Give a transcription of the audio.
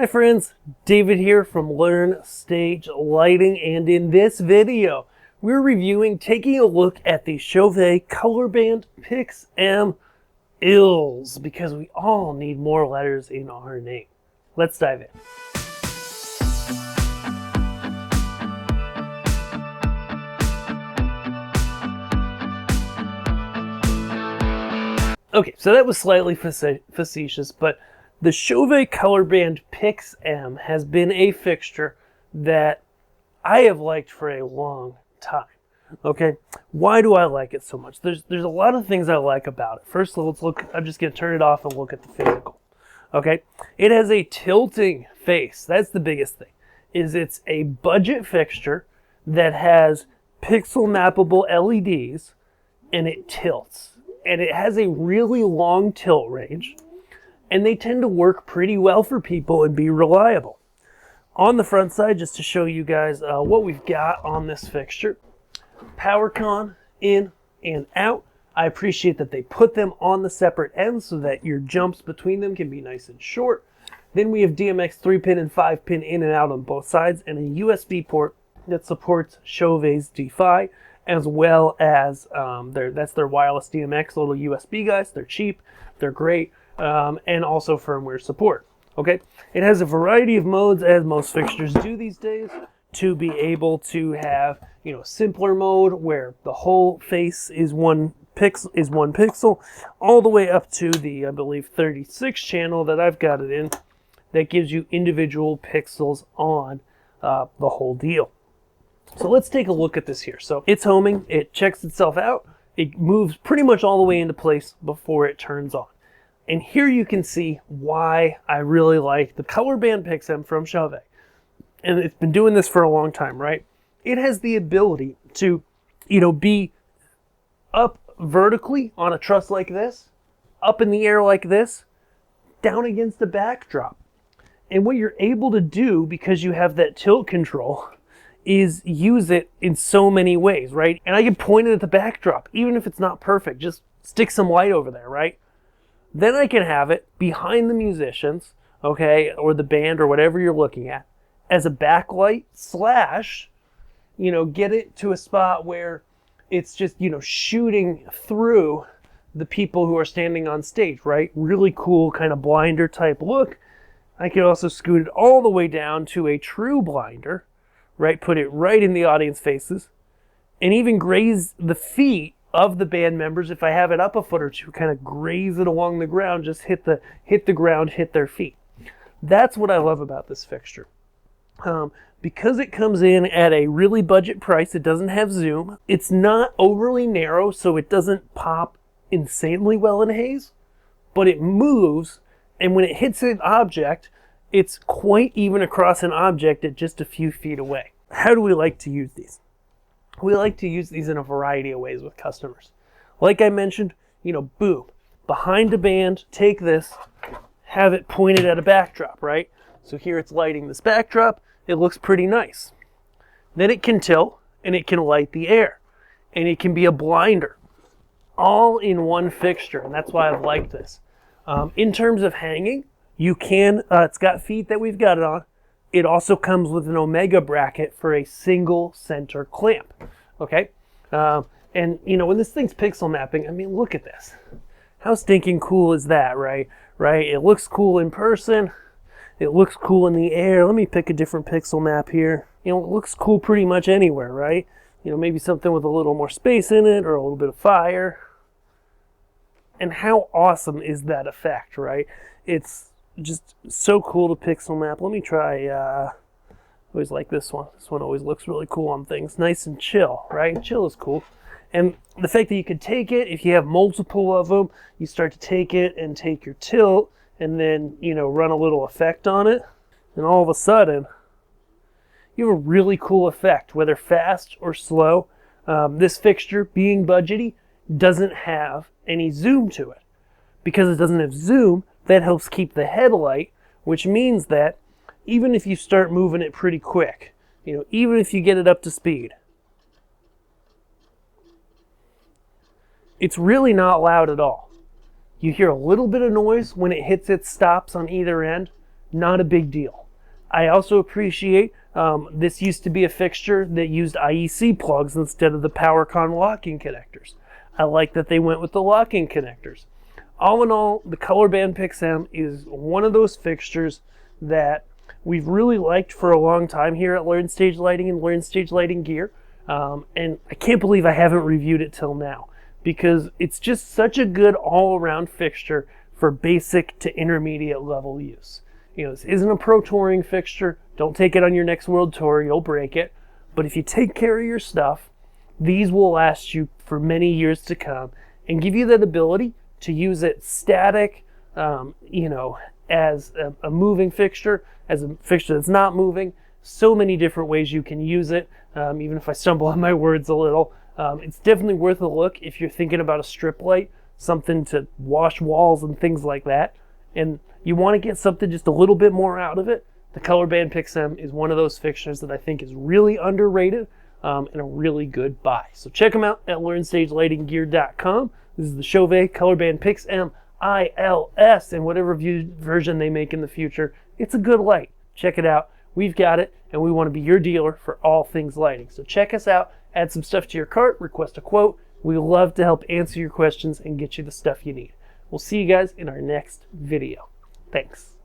Hi friends, David here from Learn Stage Lighting, and in this video we're taking a look at the Chauvet Colorband Pix M ILS, because we all need more letters in our name. Let's dive in. Okay, so that was slightly facetious, but the Chauvet Colorband Pix M has been a fixture that I have liked for a long time. Okay, why do I like it so much? There's a lot of things I like about it. First, let's look. I'm just going to turn it off and look at the physical. Okay, it has a tilting face. That's the biggest thing. It's a budget fixture that has pixel mappable LEDs, and it tilts. And it has a really long tilt range, and they tend to work pretty well for people and be reliable. On the front side, just to show you guys what we've got on this fixture, power con in and out. I appreciate that they put them on the separate ends so that your jumps between them can be nice and short. Then we have DMX 3-pin and 5-pin in and out on both sides, and a USB port that supports Chauvet's D-Fi, as well as that's their wireless DMX little USB guys. They're cheap, they're great, and also firmware support. Okay, it has a variety of modes, as most fixtures do these days, to be able to have, you know, simpler mode where the whole face is one pixel, all the way up to the, I believe, 36 channel that I've got it in, that gives you individual pixels on the whole deal. So let's take a look at this here. So it's homing, it checks itself out, it moves pretty much all the way into place before it turns on. And here you can see why I really like the Colorband Pix M from Chauvet. And it's been doing this for a long time, right? It has the ability to, you know, be up vertically on a truss like this, up in the air like this, down against a backdrop. And what you're able to do, because you have that tilt control, is use it in so many ways, right? And I can point it at the backdrop, even if it's not perfect, just stick some light over there, right? Then I can have it behind the musicians, okay, or the band or whatever you're looking at, as a backlight slash, you know, get it to a spot where it's just, you know, shooting through the people who are standing on stage, right? Really cool kind of blinder type look. I can also scoot it all the way down to a true blinder, right? Put it right in the audience faces, and even graze the feet of the band members. If I have it up a foot or two, kind of graze it along the ground, just hit the ground, hit their feet. That's what I love about this fixture. Because it comes in at a really budget price, it doesn't have zoom. It's not overly narrow, so it doesn't pop insanely well in haze, but it moves, and when it hits an object, it's quite even across an object at just a few feet away. How do we like to use these? We like to use these in a variety of ways with customers. Like I mentioned, you know, boom, behind a band, take this, have it pointed at a backdrop, right? So here it's lighting this backdrop, it looks pretty nice. Then it can tilt, and it can light the air, and it can be a blinder, all in one fixture, and that's why I've liked this. In terms of hanging, you can, it's got feet that we've got it on. It also comes with an Omega bracket for a single center clamp, okay? And, you know, when this thing's pixel mapping, I mean, look at this. How stinking cool is that, right? Right? It looks cool in person. It looks cool in the air. Let me pick a different pixel map here. You know, it looks cool pretty much anywhere, right? You know, maybe something with a little more space in it or a little bit of fire. And how awesome is that effect, right? It's just so cool to pixel map. Let me try, I always like this one. This one always looks really cool on things. Nice and chill, right? Chill is cool. And the fact that you could take it, if you have multiple of them, you start to take it and take your tilt and then, you know, run a little effect on it. And all of a sudden, you have a really cool effect, whether fast or slow. This fixture, being budgety, doesn't have any zoom to it. Because it doesn't have zoom, that helps keep the headlight, which means that even if you start moving it pretty quick, you know, even if you get it up to speed, it's really not loud at all. You hear a little bit of noise when it hits its stops on either end, not a big deal. I also appreciate this used to be a fixture that used IEC plugs instead of the PowerCon locking connectors. I like that they went with the locking connectors. All in all, the Colorband Pix M is one of those fixtures that we've really liked for a long time here at Learn Stage Lighting and Learn Stage Lighting Gear. And I can't believe I haven't reviewed it till now, because it's just such a good all-around fixture for basic to intermediate level use. You know, this isn't a pro touring fixture. Don't take it on your next world tour, you'll break it. But if you take care of your stuff, these will last you for many years to come and give you that ability to use it static, you know, as a moving fixture, as a fixture that's not moving. So many different ways you can use it. Even if I stumble on my words a little, it's definitely worth a look if you're thinking about a strip light, something to wash walls and things like that, and you want to get something just a little bit more out of it. The Colorband Pix M is one of those fixtures that I think is really underrated and a really good buy. So check them out at LearnStageLightingGear.com. This is the Chauvet Colorband Pix M ILS, and whatever version they make in the future, it's a good light. Check it out. We've got it, and we want to be your dealer for all things lighting. So check us out, add some stuff to your cart, request a quote. We love to help answer your questions and get you the stuff you need. We'll see you guys in our next video. Thanks.